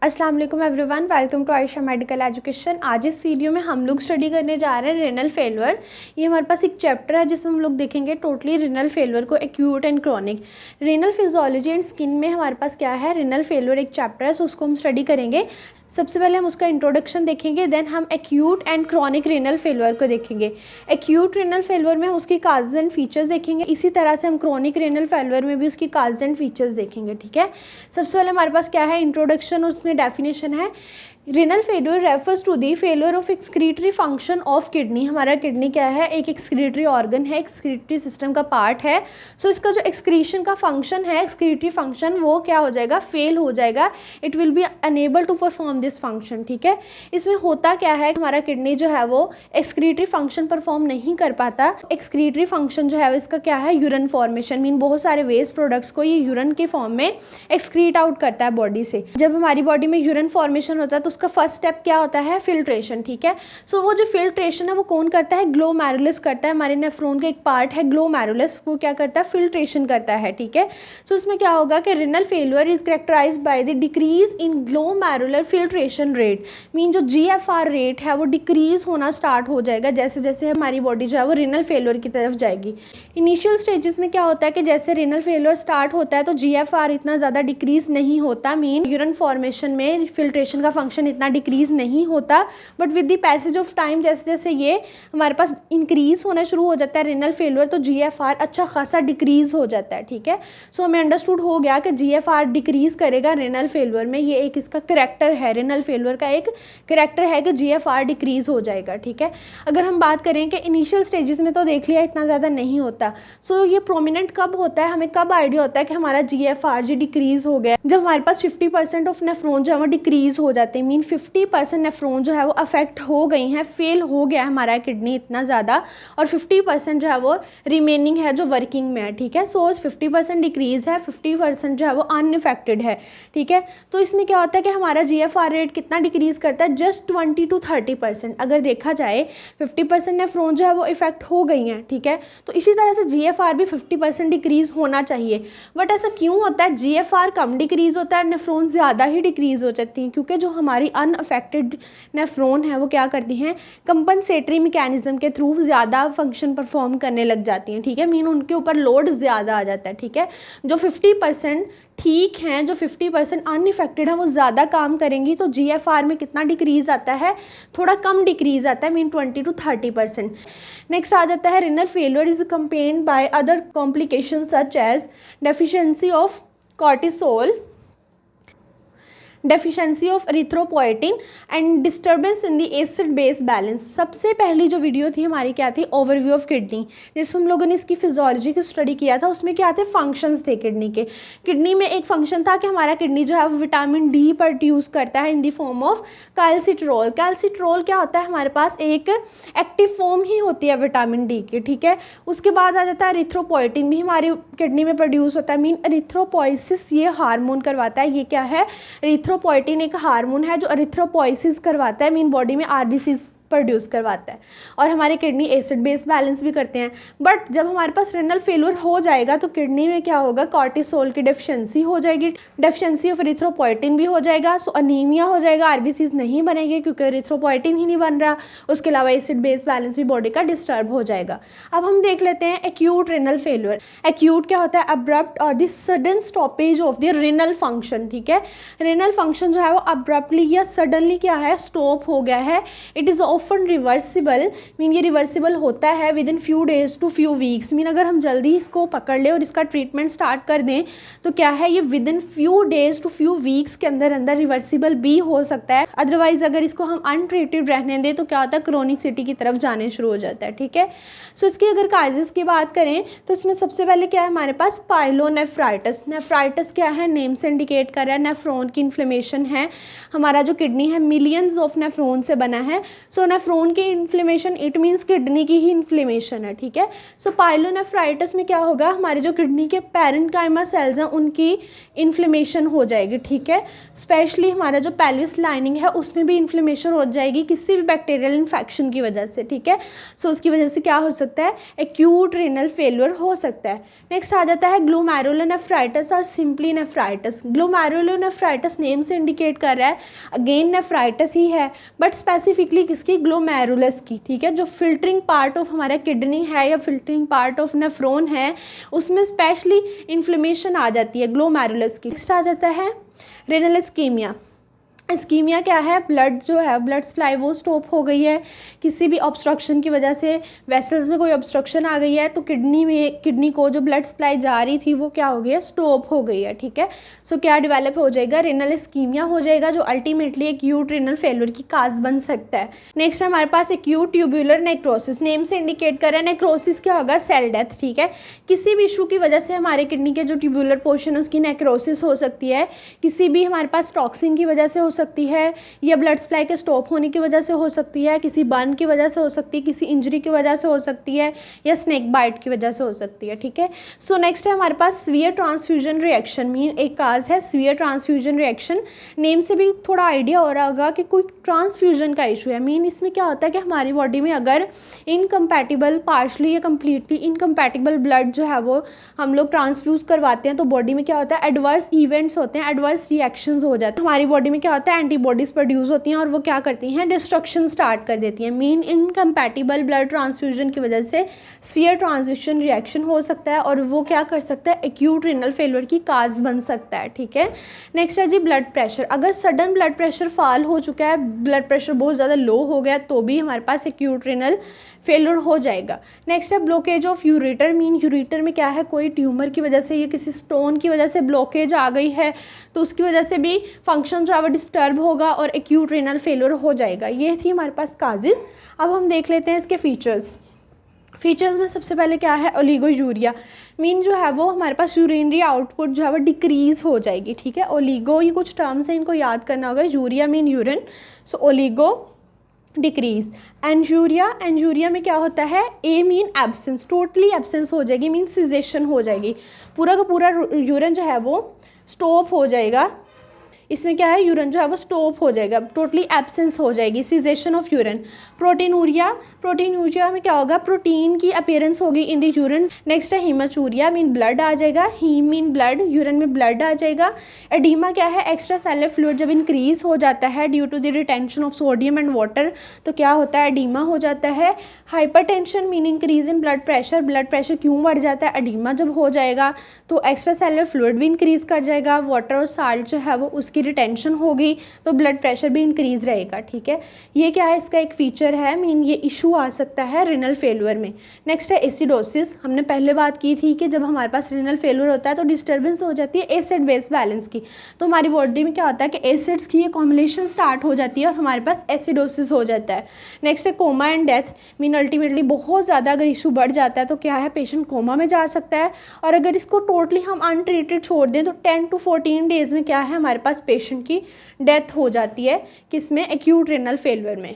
अस्सलाम वालेकुम everyone, welcome to Ayesha medical education. आज इस वीडियो में हम लोग स्टडी करने जा रहे हैं रेनल फेल्यूर। ये हमारे पास एक चैप्टर है जिसमें हम लोग देखेंगे टोटली रेनल फेल्यूर को, acute and chronic. Renal physiology and skin में हमारे पास क्या है, रेनल फेल्यूर एक चैप्टर है, सो उसको हम स्टडी करेंगे। सबसे पहले हम उसका इंट्रोडक्शन देखेंगे, देन हम acute and chronic renal failure को देखेंगे। एक्यूट रेनल फेल्यूर में हम उसकी काजेज एंड फीचर्स देखेंगे, इसी तरह से हम क्रॉनिक रेनल फेल्यूर में भी उसकी काजेज एंड फीचर्स देखेंगे। ठीक है, सबसे पहले हमारे पास क्या है, इंट्रोडक्शन और उसमें डेफिनेशन है। Renal failure refers to the failure of excretory function of kidney. हमारा किडनी क्या है, एक एक्सक्रीटरी ऑर्गन है, एक्सक्रीटरी सिस्टम का पार्ट है। सो इसका जो एक्सक्रीशन का फंक्शन है, एक्सक्रीटरी फंक्शन, वो क्या हो जाएगा, फेल हो जाएगा। It will be unable to perform this function. ठीक है, इसमें होता क्या है, हमारा किडनी जो है वो एक्सक्रीटरी फंक्शन परफॉर्म नहीं कर पाता। एक्सक्रीटरी फंक्शन जो है इसका क्या है, यूरिन फॉर्मेशन, मीन बहुत सारे वेस्ट प्रोडक्ट्स को ये यूरिन के फॉर्म में एक्सक्रीट आउट करता है बॉडी से। जब हमारी बॉडी में यूरिन फॉर्मेशन होता है तो उसका फर्स्ट स्टेप क्या होता है, फिल्ट्रेशन। ठीक है, सो वो जो फिल्ट्रेशन है वो कौन करता है, ग्लोमेरुलस करता है। हमारे नेफ्रॉन का एक पार्ट है ग्लोमेरुलस, वो क्या करता है, फिल्ट्रेशन करता है। ठीक है, सो इसमें क्या होगा कि renal failure is characterised by the decrease in glomerular filtration rate. Mean जो GFR रेट है वो डिक्रीज होना स्टार्ट हो जाएगा जैसे जैसे हमारी बॉडी जो है वो रेनल फेल्यूर की तरफ जाएगी। इनिशियल स्टेजेस में क्या होता है कि जैसे रेनल फेल्यूर स्टार्ट होता है तो GFR इतना ज़्यादा डिक्रीज नहीं होता, मीन यूरिन फॉर्मेशन में फिल्ट्रेशन का फंक्शन इतना डिक्रीज नहीं होता। But with the passage of time जैसे जैसे ये हमारे पास इंक्रीज होना शुरू हो जाता है रेनल फेल्यूर, तो GFR अच्छा खासा डिक्रीज हो जाता है। ठीक है, सो हमें अंडरस्टूड हो गया कि GFR डिक्रीज करेगा रेनल फेल्यूर में, ये एक इसका करैक्टर है, रेनल फेल्यूर का एक करैक्टर है कि GFR डिक्रीज हो जाएगा। ठीक है, अगर हम बात करें कि इनिशियल स्टेजेस में तो देख लिया इतना ज़्यादा नहीं होता। सो ये प्रोमिनेंट कब होता है, हमें कब आइडिया होता है कि हमारा GFR डिक्रीज हो गया, जब हमारे पास 50% ऑफ नेफ्रॉन जो है वो डिक्रीज हो जाते हैं। मीन 50% नेफ्रॉन जो है वो अफेक्ट हो गई हैं, फेल हो गया है हमारा किडनी इतना ज़्यादा, और 50% जो है वो रिमेनिंग है जो वर्किंग में है। ठीक है, सो 50% डिक्रीज है, 50% जो है वो अनइफेक्टेड है। ठीक है, तो इसमें क्या होता है कि हमारा GFR रेट कितना डिक्रीज करता है, जस्ट 20 to 30%। अगर देखा जाए 50% नेफ्रॉन जो है वो इफेक्ट हो गई हैं। ठीक है, तो इसी तरह से GFR भी 50% डिक्रीज होना चाहिए। बट ऐसा क्यों होता है, GFR कम डिक्रीज होता है, नेफ्रॉन ज़्यादा ही डिक्रीज हो जाती हैं, क्योंकि जो हमारी अनअफेक्टेड नेफ्रॉन है वो क्या करती हैं, कंपनसेटरी मैकेनिज्म के थ्रू ज़्यादा फंक्शन परफॉर्म करने लग जाती हैं। ठीक है, मीन उनके ऊपर लोड ज़्यादा आ जाता है। ठीक है, जो 50% ठीक हैं, जो 50% अनइफेक्टेड है वो ज़्यादा काम करेंगी, तो GFR में कितना डिक्रीज आता है, थोड़ा कम डिक्रीज आता है, मीन 20 to 30%। नेक्स्ट आ जाता है, renal failure is compounded by other complication such as deficiency of cortisol, deficiency of erythropoietin and disturbance in the acid base balance. सबसे पहली जो वीडियो थी हमारी क्या थी, ओवरव्यू ऑफ किडनी, जिसमें हम लोगों ने इसकी फिजियोलॉजी की स्टडी किया था। उसमें क्या थे, फंक्शंस थे किडनी के। किडनी में एक फंक्शन था कि हमारा किडनी जो है वो विटामिन D प्रोड्यूस करता है इन द फॉर्म ऑफ कैल्सिट्रोल। कैल्सिट्रोल क्या होता है, हमारे पास एक एक्टिव फॉर्म ही होती है विटामिन D की। ठीक है, उसके बाद आ जाता है एरिथ्रोपोएटिन, भी हमारी किडनी में प्रोड्यूस होता है। मीन एरिथ्रोपोइसिस ये हार्मोन करवाता है। ये क्या है, एरिथ्रोपोएटिन एक हार्मोन है जो एरिथ्रोपोइसिस करवाता है, मीन बॉडी में RBCs प्रोड्यूस करवाता है, और हमारे किडनी एसिड बेस बैलेंस भी करते हैं। बट जब हमारे पास रेनल फेल्यूर हो जाएगा तो किडनी में क्या होगा, कॉर्टिसोल की डेफिशिएंसी हो जाएगी, डेफिशिएंसी ऑफ एरिथ्रोपोएटिन भी हो जाएगा, सो अनीमिया हो जाएगा, RBCs नहीं बनेंगे क्योंकि एरिथ्रोपोएटिन ही नहीं बन रहा। उसके अलावा एसिड बेस बैलेंस भी बॉडी का डिस्टर्ब हो जाएगा। अब हम देख लेते हैं एक्यूट रेनल फेल्यूर। एक्यूट क्या होता है, अब्रप्ट और the sudden stoppage of the renal function. ठीक है, रेनल फंक्शन जो है वो अब्रप्टली या सडनली क्या है, स्टॉप हो गया है। It is often reversible, mean ये रिवर्सिबल होता है within few days to few weeks. Mean अगर हम जल्दी इसको पकड़ लें और इसका ट्रीटमेंट स्टार्ट कर दें तो क्या है, ये within few days to few weeks के अंदर अंदर रिवर्सिबल भी हो सकता है। अदरवाइज अगर इसको हम अनट्रीटेड रहने दें तो क्या होता है, क्रोनिसिटी की तरफ जाने शुरू हो जाता है। ठीक है, सो इसकी अगर काजेस की बात करें तो इसमें सबसे पहले क्या है हमारे पास, पाइलोनेफ्राइटिस। नेफ्राइटिस क्या है, नेम से इंडिकेट कर रहा है, नेफ्रॉन की इन्फ्लेमेशन है। हमारा जो किडनी है मिलियंस ऑफ नेफ्रॉन से बना है। सो पाइलोनेफ्रॉन की इन्फ्लेमेशन इट मीन्स किडनी की ही इन्फ्लेमेशन है, ठीक है। सो पाइलोनेफ्राइटिस में क्या होगा, हमारे जो किडनी के पैरेन्काइमा सेल्स हैं उनकी इन्फ्लेमेशन हो जाएगी, ठीक है। स्पेशली हमारा जो पेल्विस लाइनिंग है उसमें भी इन्फ्लेमेशन हो जाएगी किसी भी बैक्टीरियल इन्फेक्शन की वजह से, ठीक है। सो उसकी वजह से क्या हो सकता है, एक्यूट रीनल फेल्योर हो सकता है। नेक्स्ट आ जाता है ग्लोमेरुलोनेफ्राइटिस और सिंपली नेफ्राइटिस। ग्लोमेरुलोनेफ्राइटिस नेम से इंडिकेट कर रहा है अगेन नेफ्राइटिस ही है, बट स्पेसिफिकली किसकी, ग्लोमेरुलस की, ठीक है। जो फिल्टरिंग पार्ट ऑफ हमारा किडनी है या फिल्टरिंग पार्ट ऑफ नेफ्रॉन है उसमें स्पेशली इन्फ्लेमेशन आ जाती है ग्लोमेरुलस की। नेक्स्ट आ जाता है रेनल इस्कीमिया। इस्कीमिया क्या है, ब्लड जो है ब्लड सप्लाई वो स्टॉप हो गई है किसी भी ऑब्स्ट्रक्शन की वजह से, वेसल्स में कोई ऑब्स्ट्रक्शन आ गई है तो किडनी को जो ब्लड सप्लाई जा रही थी वो क्या हो गई है, स्टॉप हो गई है, ठीक है। सो क्या डेवलप हो जाएगा, रेनल इस्कीमिया हो जाएगा जो अल्टीमेटली एक्यूट रेनल फेलियर की काज बन सकता है। नेक्स्ट हमारे पास एक्यूट ट्यूब्यूलर नेक्रोसिस, नेम से इंडिकेट कर रहा है नेक्रोसिस क्या होगा, सेल डेथ, ठीक है। किसी भी इशू की वजह से हमारे किडनी के जो ट्यूब्यूलर पोर्शन है उसकी नेक्रोसिस हो सकती है, किसी भी हमारे पास टॉक्सिन की वजह से हो सकती है या ब्लड सप्लाई के स्टॉप होने की वजह से हो सकती है, किसी बर्न की वजह से हो सकती है, किसी इंजरी की वजह से हो सकती है या स्नेक बाइट की वजह से हो सकती है, ठीक है। सो नेक्स्ट है हमारे पास सीवियर ट्रांसफ्यूजन रिएक्शन, मीन एक काज है सीवियर ट्रांसफ्यूजन रिएक्शन। नेम से भी थोड़ा आइडिया हो रहा होगा कि कोई ट्रांसफ्यूजन का इशू है। मीन इसमें क्या होता है कि हमारी बॉडी में अगर इनकम्पैटिबल, पार्शली या कम्प्लीटली इनकम्पैटिबल ब्लड जो है वो हम लोग ट्रांसफ्यूज करवाते हैं तो बॉडी में क्या होता है, एडवर्स इवेंट्स होते हैं, एडवर्स रिएक्शंस हो जाते हैं। हमारी बॉडी में क्या होता है, एंटीबॉडीज प्रोड्यूस होती हैं और वो क्या करती हैं, डिस्ट्रक्शन स्टार्ट कर देती हैं। मीन इनकम्पैटिबल ब्लड ट्रांसफ्यूजन की वजह से सीवियर ट्रांसफ्यूजन रिएक्शन हो सकता है और वो क्या कर सकता है, एक्यूट रेनल फेलियर की काज बन सकता है, ठीक है। नेक्स्ट है जी ब्लड प्रेशर। अगर सडन ब्लड प्रेशर फॉल हो चुका है, ब्लड प्रेशर बहुत ज़्यादा लो हो गया तो भी हमारे पास एक्यूट रेनल फेलियर हो जाएगा। नेक्स्ट है blockage of ureter. Mean ureter में क्या है, कोई ट्यूमर की वजह से या किसी स्टोन की वजह से ब्लॉकेज आ गई है तो उसकी वजह से भी फंक्शन जो है वो डिस्टर्ब होगा और एक्यूट रेनल फेलियर हो जाएगा। ये थी हमारे पास काजेस। अब हम देख लेते हैं इसके फीचर्स में सबसे पहले क्या है, ओलिगोयूरिया। मीन जो है वो हमारे पास यूरिनरी आउटपुट जो है वो डिक्रीज हो जाएगी, ठीक है। ओलिगो ये कुछ टर्म्स हैं, इनको याद करना होगा। यूरिया मीन यूरिन, सो ओलिगो डिक्रीज। एंजूरिया में क्या होता है, ए मीन एब्सेंस, टोटली एब्सेंस हो जाएगी, मीन सिजेशन हो जाएगी, पूरा का पूरा यूरिन जो है वो स्टॉप हो जाएगा। इसमें क्या है, यूरिन जो है वो स्टॉप हो जाएगा, टोटली एब्सेंस हो जाएगी, सीजेशन ऑफ यूरिन। प्रोटीनूरिया में क्या होगा, प्रोटीन की अपीयरेंस होगी इन द यूरिन। नेक्स्ट है हीमाचूरिया, मीन ब्लड आ जाएगा, हीम मीन ब्लड, यूरिन में ब्लड आ जाएगा। एडीमा क्या है, एक्स्ट्रा सेलुलर फ्लूइड जब इंक्रीज हो जाता है due to the retention of sodium and water तो क्या होता है, एडीमा हो जाता है। Hypertension mean increase in blood pressure क्यों बढ़ जाता है, एडीमा जब हो जाएगा तो एक्स्ट्रा सेलुलर फ्लूइड भी इंक्रीज कर जाएगा, वाटर और साल्ट जो है वो उसकी रिटेंशन होगी तो ब्लड प्रेशर भी इंक्रीज रहेगा, ठीक है। ये क्या है, इसका एक फीचर है, मीन ये इशू आ सकता है रेनल फेलियर में। नेक्स्ट है एसिडोसिस। हमने पहले बात की थी कि जब हमारे पास रेनल फेलियर होता है तो डिस्टर्बेंस हो जाती है एसिड बेस बैलेंस की, तो हमारी बॉडी में क्या होता है कि एसिड्स की अकोमुलेशन स्टार्ट हो जाती है और हमारे पास एसिडोसिस हो जाता है। नेक्स्ट है coma and death. Mean ultimately बहुत ज़्यादा अगर इशू बढ़ जाता है तो क्या है, पेशेंट कोमा में जा सकता है और अगर इसको टोटली हम अनट्रीटेड छोड़ दें तो 10 to 14 डेज में क्या है, हमारे पास पेशेंट की डेथ हो जाती है, किसमें, एक्यूट रेनल फेलियर में।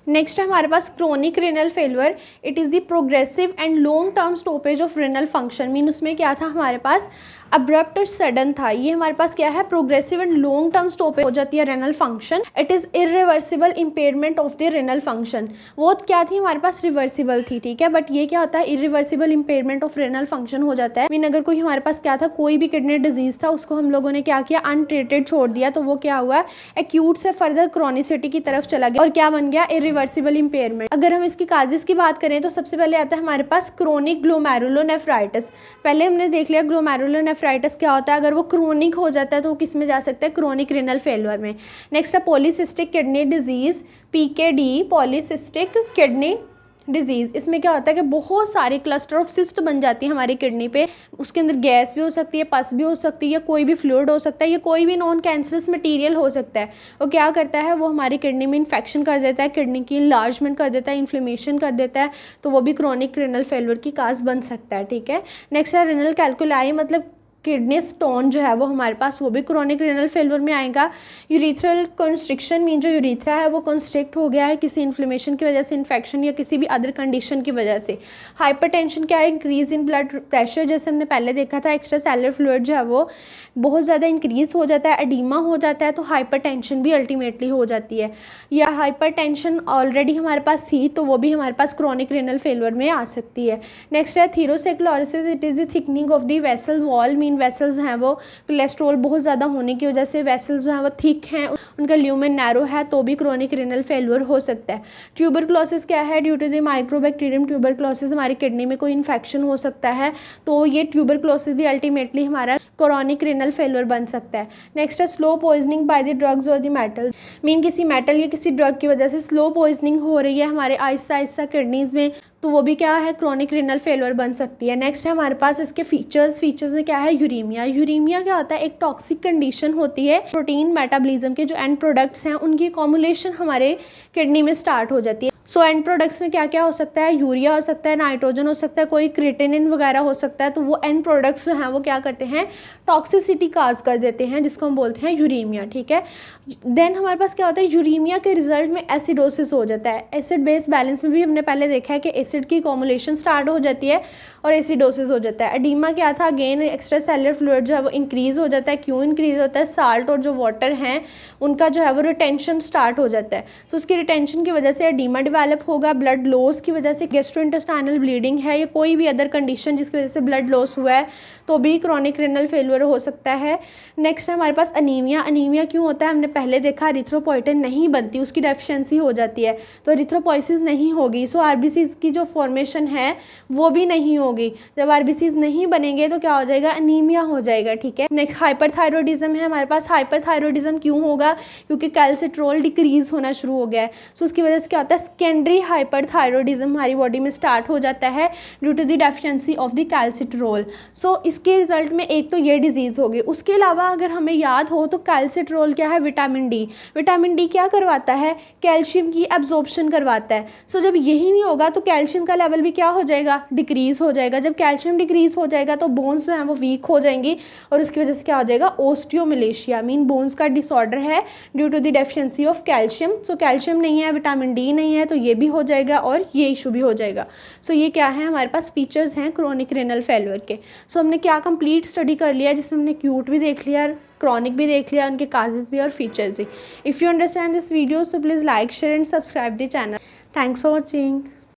नेक्स्ट है हमारे पास chronic renal failure. It is the progressive and long term stoppage of renal function. Mean उसमें क्या था, हमारे पास अब्रप्ट सडन था, ये हमारे पास क्या है, progressive and long term stoppage हो जाती है renal function. It is irreversible impairment of the renal function. वो क्या थी, हमारे पास रिवर्सिबल थी, ठीक है, बट ये क्या होता है, irreversible impairment of renal function हो जाता है। मीन अगर कोई हमारे पास क्या था, कोई भी किडनी डिजीज था उसको हम लोगों ने क्या किया, अनट्रीटेड छोड़ दिया तो वो क्या हुआ, एक्यूट से फर्दर क्रॉनिसिटी की तरफ चला गया और क्या बन गया, इरिवर्सिबल इम्पेयरमेंट। अगर हम इसकी काजेस की बात करें तो सबसे पहले आता है हमारे पास क्रोनिक ग्लोमेरुलोनेफ्राइटिस। पहले हमने देख लिया ग्लोमेरुलोनेफ्राइटिस क्या होता है, अगर वो क्रोनिक हो जाता है तो वो किस में जा सकता है, क्रोनिक रेनल फेलियर में। नेक्स्ट है polycystic kidney disease, PKD, polycystic kidney disease. इसमें क्या होता है कि बहुत सारे क्लस्टर ऑफ सिस्ट बन जाती है हमारी किडनी पे, उसके अंदर गैस भी हो सकती है, पस भी हो सकती है, कोई भी फ्लूइड हो सकता है, या कोई भी नॉन कैंसरस मटेरियल हो सकता है। वो क्या करता है, वो हमारी किडनी में इन्फेक्शन कर देता है, किडनी की इनलार्जमेंट कर देता है, इन्फ्लेमेशन कर देता है, तो वो भी क्रोनिक रेनल फेलियर की काज बन सकता है, ठीक है। नेक्स्ट है रेनल कैल्कुलाई, मतलब किडनी स्टोन जो है वो हमारे पास वो भी क्रोनिक रेनल फेल्योर में आएगा। यूरिथ्रल कंस्ट्रिक्शन मीन जो यूरिथ्रा है वो कंस्ट्रिक्ट हो गया है किसी इन्फ्लेमेशन की वजह से, इन्फेक्शन या किसी भी अदर कंडीशन की वजह से। हाइपरटेंशन क्या है, इंक्रीज इन ब्लड प्रेशर, जैसे हमने पहले देखा था एक्स्ट्रा सेलुलर फ्लूइड जो है वो बहुत ज़्यादा इंक्रीज हो जाता है, एडीमा हो जाता है, तो हाइपरटेंशन भी अल्टीमेटली हो जाती है। या हाइपरटेंशन ऑलरेडी हमारे पास थी तो वो भी हमारे पास क्रोनिक रेनल फेल्योर में आ सकती है। नेक्स्ट है atherosclerosis, it is the thickening of the vessels wall, mean vessels हैं वो कोलेस्ट्रॉल बहुत ज़्यादा होने की वजह से वेसल्स जो हैं वो थिक हैं, उनका ल्यूमेन नैरो है, तो भी क्रोनिक रेनल फेल्योर हो सकता है। ट्यूबरक्लोसिस क्या है, due to the mycobacterium tuberculosis हमारी किडनी में कोई इन्फेक्शन हो सकता है, तो ये ट्यूबरक्लोसिस भी अल्टीमेटली हमारा क्रोनिक रेनल फेल्योर बन सकता है। नेक्स्ट है slow poisoning by the drugs और द मेटल, मीन किसी मेटल या किसी ड्रग की वजह से स्लो पॉइजनिंग हो रही है हमारे आहिस्ता आहिस्ता किडनीज में, तो वो भी क्या है क्रोनिक रेनल फेल्योर बन सकती है। नेक्स्ट है हमारे पास इसके फीचर्स में क्या है, यूरीमिया। यूरीमिया क्या होता है, एक टॉक्सिक कंडीशन होती है, प्रोटीन मेटाबॉलिज्म के जो एंड प्रोडक्ट्स हैं उनकी एक्युमुलेशन हमारे किडनी में स्टार्ट हो जाती है। सो एंड प्रोडक्ट्स में क्या क्या हो सकता है, यूरिया हो सकता है, नाइट्रोजन हो सकता है, कोई क्रिएटिनिन वगैरह हो सकता है, तो वो एंड प्रोडक्ट्स जो हैं वो क्या करते हैं, टॉक्सिसिटी काज कर देते हैं, जिसको हम बोलते हैं यूरीमिया। ठीक है, देन हमारे पास क्या होता है, यूरीमिया के रिजल्ट में एसिडोसिस हो जाता है। एसिड बेस बैलेंस में भी हमने पहले देखा है कि एसिड की एक्युमुलेशन स्टार्ट हो जाती है और एसिडोसिस हो जाता है। एडीमा क्या था, अगेन एक्स्ट्रा सेलुलर फ्लूइड जो है वो इंक्रीज हो जाता है। क्यों इंक्रीज होता है, साल्ट और जो वाटर हैं उनका जो है वो रिटेंशन स्टार्ट हो जाता है, तो उसकी रिटेंशन की वजह से एडीमा डेवलप होगा। ब्लड लॉस की वजह से गैस्ट्रोइंटेस्टाइनल ब्लीडिंग है या कोई भी अदर कंडीशन जिसकी वजह से ब्लड लॉस हुआ है तो भी क्रोनिक रेनल फेल्योर हो सकता है। नेक्स्ट है हमारे पास अनीमिया। अनीमिया क्यों होता है, हमने पहले देखा एरिथ्रोपोइटिन नहीं बनती, उसकी डेफिशिएंसी हो जाती है, तो एरिथ्रोपोइसिस नहीं होगी, सो आरबीसीज की जो फॉर्मेशन है वो भी नहीं होगी। जब आरबीसीज नहीं बनेंगे तो क्या हो जाएगा, अनीमिया हो जाएगा। ठीक है, नेक्स्ट हाइपरथायरॉयडिज्म है हमारे पास। हाइपरथायरॉयडिज्म क्यों होगा, क्योंकि कैल्सिट्रोल डिक्रीज होना शुरू हो गया है, सो उसकी वजह से क्या होता है, सेकेंडरी हाइपरथायरॉयडिज्म हमारी बॉडी में स्टार्ट हो जाता है due to the deficiency of the calcitriol. So इसके रिजल्ट में एक तो ये डिजीज़ होगी। उसके अलावा अगर हमें याद हो तो कैल्सिट्रोल क्या है, विटामिन डी। विटामिन डी क्या करवाता है, कैल्शियम की एब्जॉर्प्शन करवाता है। सो जब यही नहीं होगा तो कैल्शियम का लेवल भी क्या हो जाएगा, डिक्रीज हो जाएगा। जब कैल्शियम डिक्रीज हो जाएगा तो बोन्स जो हैं वो वीक हो जाएंगी और उसकी वजह से क्या हो जाएगा, ओस्टियोमलेशिया, मीन बोन्स का डिसऑर्डर है due to the deficiency of calcium. So calcium नहीं है, विटामिन डी नहीं है, तो ये भी हो जाएगा और ये इशू भी हो जाएगा। सो ये क्या है, हमारे पास फीचर्स हैं क्रोनिक रेनल फेल्योर के। सो हमने क्या कंप्लीट स्टडी कर लिया, जिसमें हमने एक्यूट भी देख लिया, क्रॉनिक भी देख लिया, उनके काजेस भी और फीचर्स भी। If you understand this video so please like share and subscribe the channel. Thanks for watching.